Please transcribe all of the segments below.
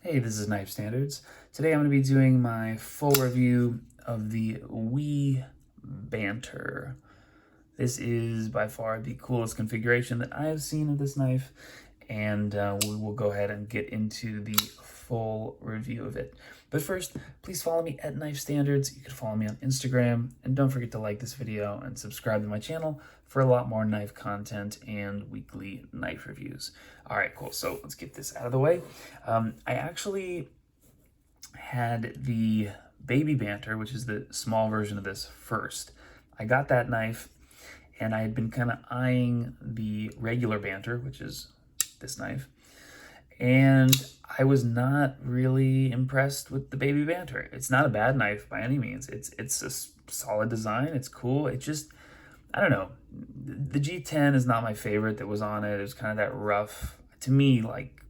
Hey, this is Knife Standards. Today I'm going to be doing my full review of the Banter. This is by far the coolest configuration that I have seen of this knife, and we will go ahead and get into the full review of it. But first, please follow me at Knife Standards. You can follow me on Instagram, and don't forget to like this video and subscribe to my channel for a lot more knife content and weekly knife reviews. All right, cool. So let's get this out of the way. I actually had the Baby Banter, which is the small version of this, first. I got that knife, and I had been kind of eyeing the regular Banter, which is this knife, and I was not really impressed with the Baby Banter. It's not a bad knife by any means. It's a solid design. It's cool. It just, I don't know. The G10 is not my favorite that was on it. It was kind of that rough, to me, like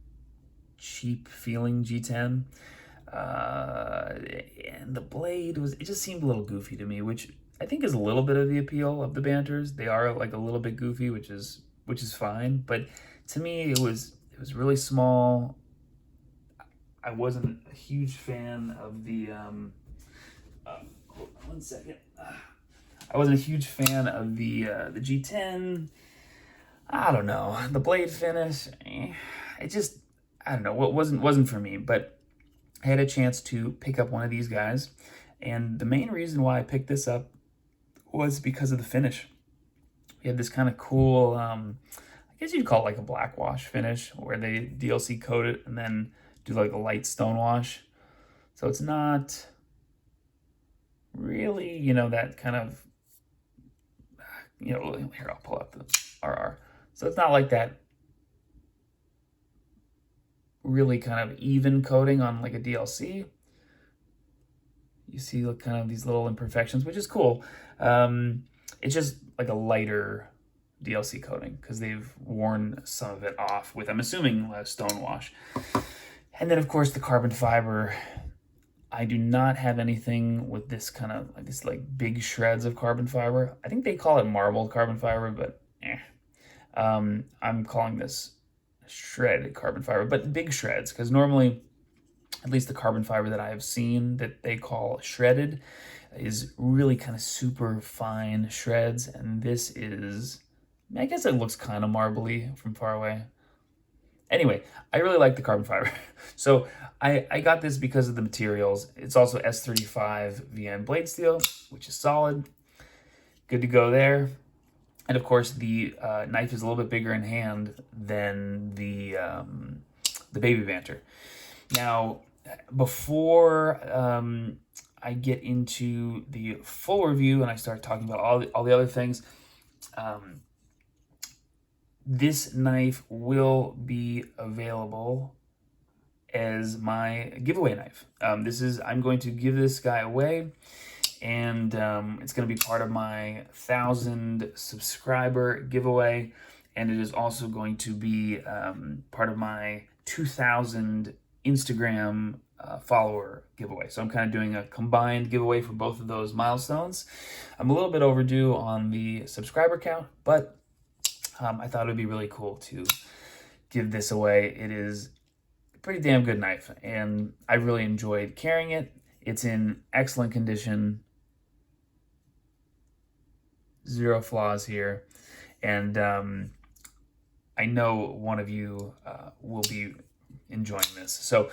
cheap feeling G10. And the blade it just seemed a little goofy to me, which I think is a little bit of the appeal of the Banters. They are like a little bit goofy, which is fine. But to me, it was really small. I wasn't a huge fan of the, hold on one second. I wasn't a huge fan of the G10. I don't know. The blade finish, it just, I don't know. What wasn't for me, but I had a chance to pick up one of these guys. And the main reason why I picked this up was because of the finish. We had this kind of cool, I guess you'd call it like a black wash finish, where they DLC coat it and then do like a light stone wash. So it's not really, that kind of, here, I'll pull up the RR. So it's not like that really kind of even coating on like a DLC. You see kind of these little imperfections, which is cool. It's just like a lighter DLC coating because they've worn some of it off with, I'm assuming, a stone wash. And then of course the carbon fiber. I do not have anything with this kind of like this like big shreds of carbon fiber. I think they call it marbled carbon fiber, but I'm calling this shredded carbon fiber, but big shreds, because normally, at least the carbon fiber that I have seen that they call shredded is really kind of super fine shreds, and this is, I guess it looks kind of marbly from far away. Anyway, I really like the carbon fiber. So I got this because of the materials. It's also S35 VN blade steel, which is solid. Good to go there. And of course, the knife is a little bit bigger in hand than the Baby Banter. Now, before I get into the full review and I start talking about all the other things, this knife will be available as my giveaway knife. I'm going to give this guy away, and it's going to be part of my 1,000 subscriber giveaway, and it is also going to be part of my 2,000 Instagram follower giveaway. So I'm kind of doing a combined giveaway for both of those milestones. I'm a little bit overdue on the subscriber count, but I thought it would be really cool to give this away. It is a pretty damn good knife, and I really enjoyed carrying it. It's in excellent condition. Zero flaws here. And I know one of you will be enjoying this. So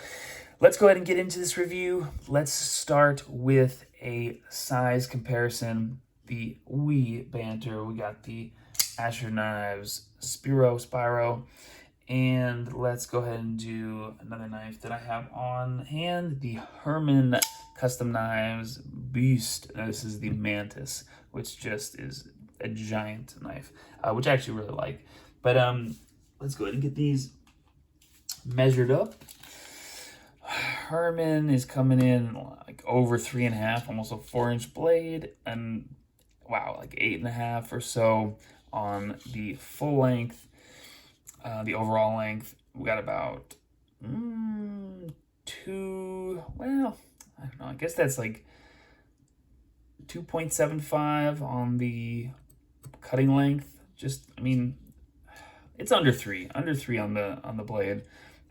let's go ahead and get into this review. Let's start with a size comparison. The Banter, we got the Asher Knives Spyro, and let's go ahead and do another knife that I have on hand, the Herman Custom Knives Beast. Now, this is the Mantis, which just is a giant knife, which I actually really like. But let's go ahead and get these measured up. Herman is coming in like over 3.5, almost a 4-inch blade, and wow, like 8.5 or so on the full length. The overall length, we got about I don't know, I guess that's like 2.75 on the cutting length. Just, I mean, it's under 3 on the blade.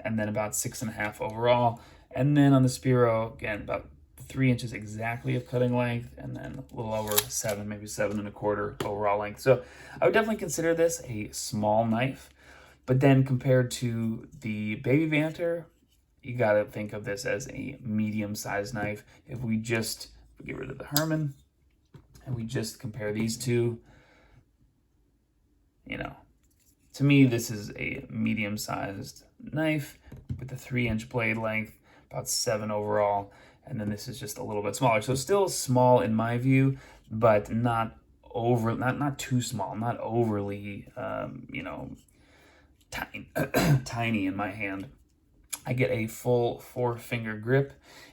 and then about 6.5 overall. And then on the Spiro, again, about 3 inches exactly of cutting length, and then a little over 7, maybe 7.25 overall length. So I would definitely consider this a small knife, but then compared to the Baby Banter, you got to think of this as a medium-sized knife. If we just get rid of the Herman and we just compare these two, you know, to me, this is a medium-sized knife with a 3-inch blade length, about 7 overall, and then this is just a little bit smaller. So still small in my view, but not too small, not overly, tiny, tiny in my hand. I get a full 4-finger grip,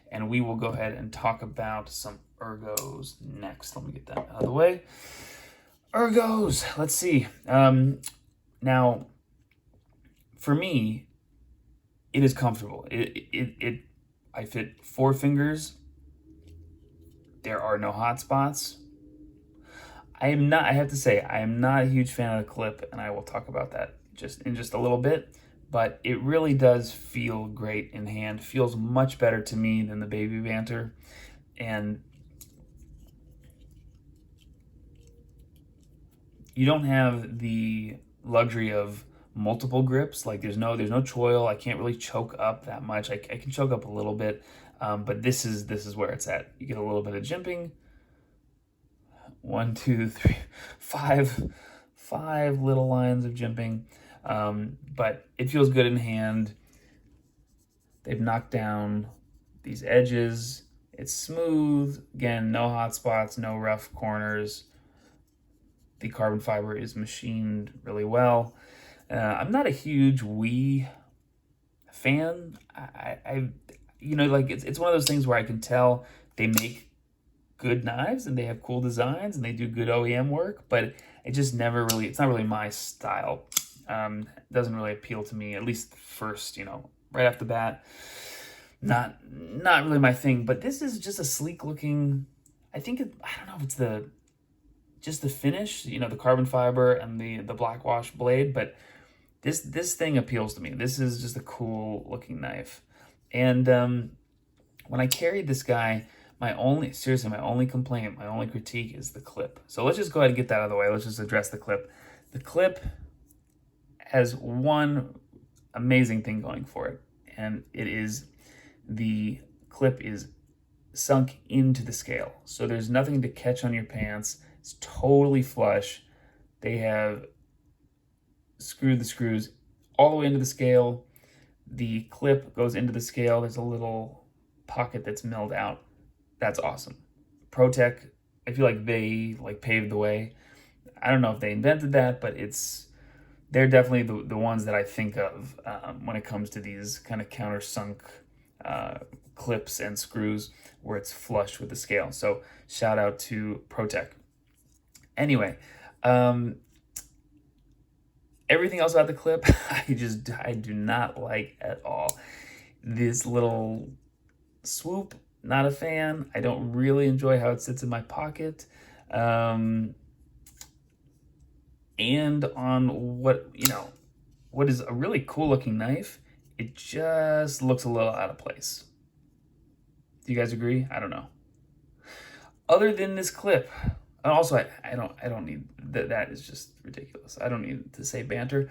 and we will go ahead and talk about some ergos next. Let me get that out of the way. Ergos, let's see. Now, for me, it is comfortable. I fit 4 fingers. There are no hot spots. I have to say, I am not a huge fan of the clip, and I will talk about that in just a little bit. But it really does feel great in hand. Feels much better to me than the Baby Banter. And you don't have the luxury of multiple grips. Like there's no choil. I can't really choke up that much. I can choke up a little bit, but this is where it's at. You get a little bit of jimping. 1, 2, 3, 5 little lines of jimping, but it feels good in hand. They've knocked down these edges. It's smooth. Again, no hot spots, no rough corners. The carbon fiber is machined really well. I'm not a huge Wii fan. It's one of those things where I can tell they make good knives and they have cool designs and they do good OEM work, but it's not really my style. It doesn't really appeal to me, at least first, right off the bat. Not really my thing, but this is just a sleek looking, I don't know if it's just the finish, the carbon fiber and the black wash blade, but this thing appeals to me. This is just a cool looking knife. And when I carried this guy, my only complaint, my only critique is the clip. So let's just go ahead and get that out of the way. Let's just address the clip. The clip has one amazing thing going for it, and the clip is sunk into the scale. So there's nothing to catch on your pants. It's totally flush. They have screwed the screws all the way into the scale. The clip goes into the scale. There's a little pocket that's milled out. That's awesome. ProTech, I feel like they paved the way. I don't know if they invented that, but they're definitely the ones that I think of when it comes to these kind of countersunk clips and screws where it's flush with the scale. So shout out to ProTech. Anyway, everything else about the clip, I do not like at all. This little swoop, not a fan. I don't really enjoy how it sits in my pocket. And on what is a really cool looking knife, it just looks a little out of place. Do you guys agree? I don't know. Other than this clip, and also I don't need that is just ridiculous. I don't need to say banter.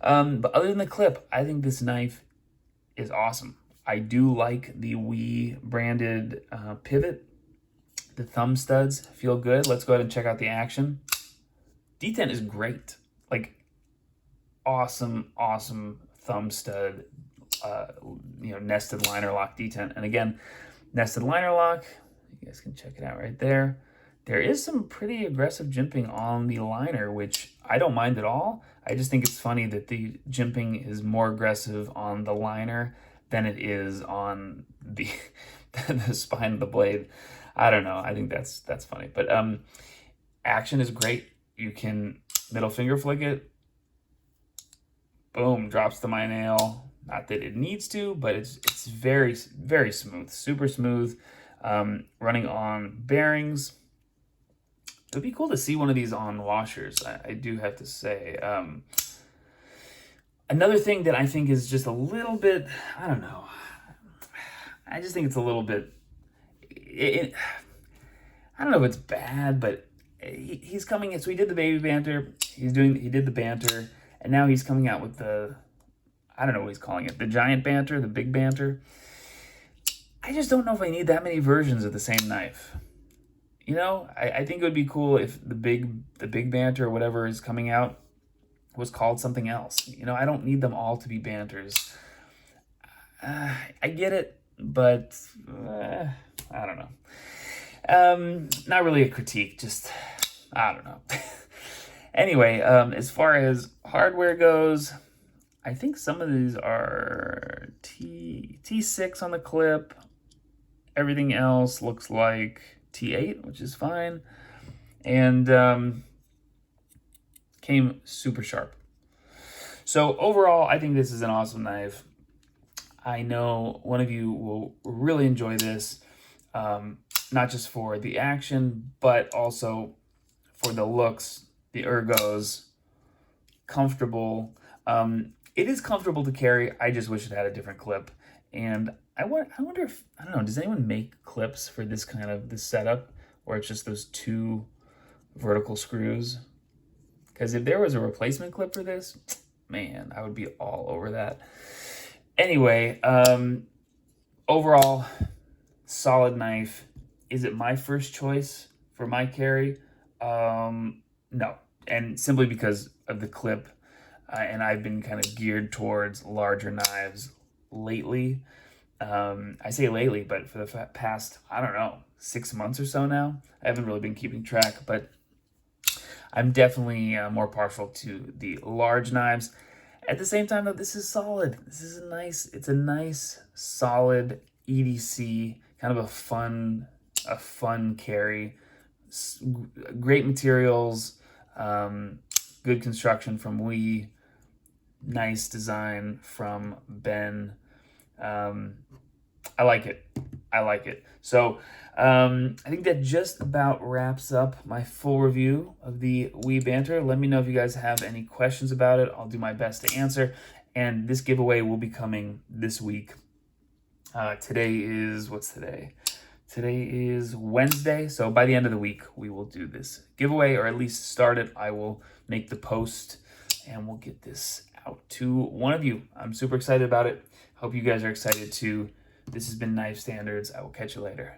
But other than the clip, I think this knife is awesome. I do like the Wii branded pivot. The thumb studs feel good. Let's go ahead and check out the action. D10 is great. Awesome thumb stud, nested liner lock D10. And again, nested liner lock, you guys can check it out right there. There is some pretty aggressive jimping on the liner, which I don't mind at all. I just think it's funny that the jimping is more aggressive on the liner than it is on the the spine of the blade. I don't know. I think that's funny. But action is great. You can middle finger flick it. Boom, drops to my nail. Not that it needs to, but it's very, very smooth. Super smooth. Running on bearings. It would be cool to see one of these on washers, I do have to say. Another thing that I think is just a little bit, I don't know. I just think it's a little bit, I don't know if it's bad, but he's coming in. So he did the baby banter. He did the banter, and now he's coming out with the, I don't know what he's calling it, the giant banter, the big banter. I just don't know if I need that many versions of the same knife. You know, I think it would be cool if the big banter or whatever is coming out was called something else. You know, I don't need them all to be banters. I get it, but I don't know. Not really a critique, just I don't know. Anyway, as far as hardware goes, I think some of these are T6 on the clip. Everything else looks like T8, which is fine. And came super sharp. So overall, I think this is an awesome knife. I know one of you will really enjoy this, not just for the action, but also for the looks, the ergos, comfortable. It is comfortable to carry. I just wish it had a different clip. And I wonder if, I don't know, does anyone make clips for this setup where it's just those two vertical screws? Because if there was a replacement clip for this, man, I would be all over that. Anyway, overall, solid knife. Is it my first choice for my carry? No. And simply because of the clip, and I've been kind of geared towards larger knives lately. I say lately, but for the past, I don't know, 6 months or so now. I haven't really been keeping track, but I'm definitely more partial to the large knives. At the same time, though, this is solid. This is it's a nice, solid EDC, kind of a fun carry. Great materials, good construction from Wee, nice design from Ben. I like it. So I think that just about wraps up my full review of the Wee Banter. Let me know if you guys have any questions about it. I'll do my best to answer. And this giveaway will be coming this week. Today is, what's today? Today is Wednesday. So by the end of the week, we will do this giveaway, or at least start it. I will make the post and we'll get this out to one of you. I'm super excited about it. Hope you guys are excited too. This has been Knife Standards. I will catch you later.